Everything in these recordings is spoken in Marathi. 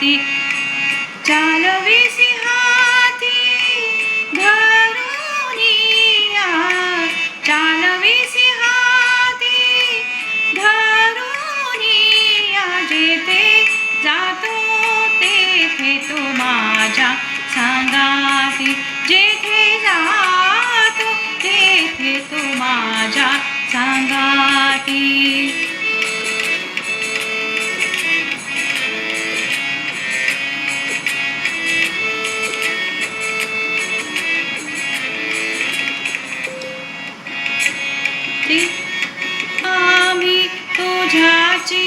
संगाती चालविसी हाती धरुनिया चालविसी हाती धरुनिया जेथे जातो तेथे तू माझ्या संगाती जेथे जातो तेथे तू माझ्या संगाती आम्ही तुझ्याची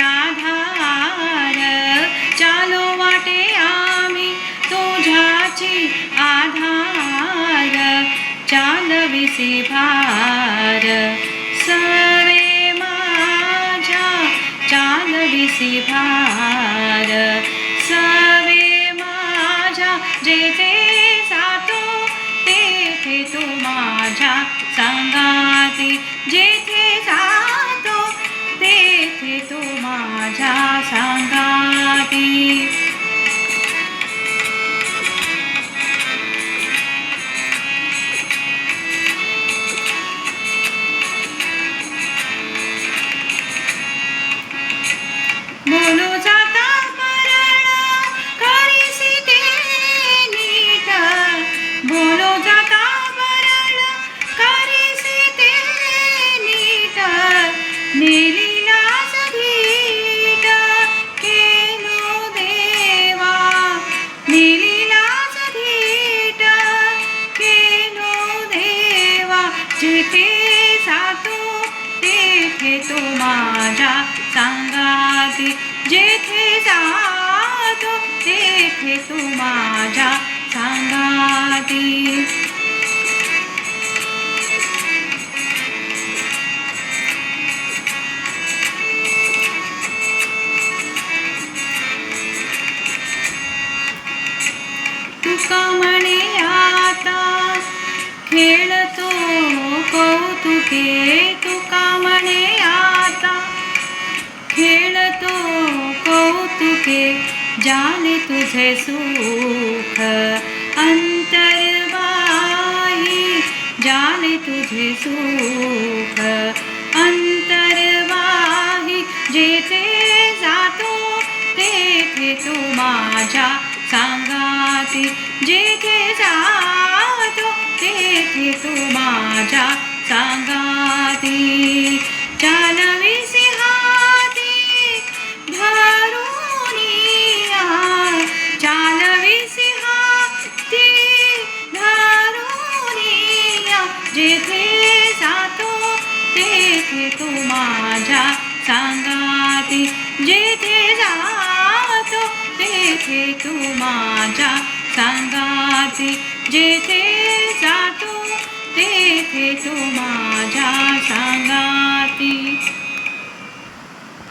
आधार चालो वाटे आम्ही तुझ्याची आधार चालविसी भार सवे माझ्या चालविसी भार सवे माझ्या जेथे जातो तेथे तू माझ्या संगाती जेथे जातो तेथे तू माझ्या संगाती बोलो जाता मरण करीसी ते नीट बोलो जाता मरण करीसी ते नीट नेलीला सधीट केलो देवा नेलीला सधीट केलो देवा जेथे जातो तेथे तू माझ्या संगाती जेथे जातो तेथे तू माझ्या संगाती तुका म्हणे आता खेळतो कौतुके तुका म्हणे आता खेळतो कौतुके जाने तुझे सुख अंतर्वाही जाने तुझे सुख अंतर्वाही जेथे जातो तेथे तू माझ्या संगाती जेथे जातो तेथे तू माझ्या संगाती चालविसी हाती धरुनिया चालविसी हाती धरुनिया जेथे जातो तेथे तू माझ्या संगाती जेथे जातो तेथे तू माझ्या संगाती जेथे जातो तेथे तू माझ्या संगाती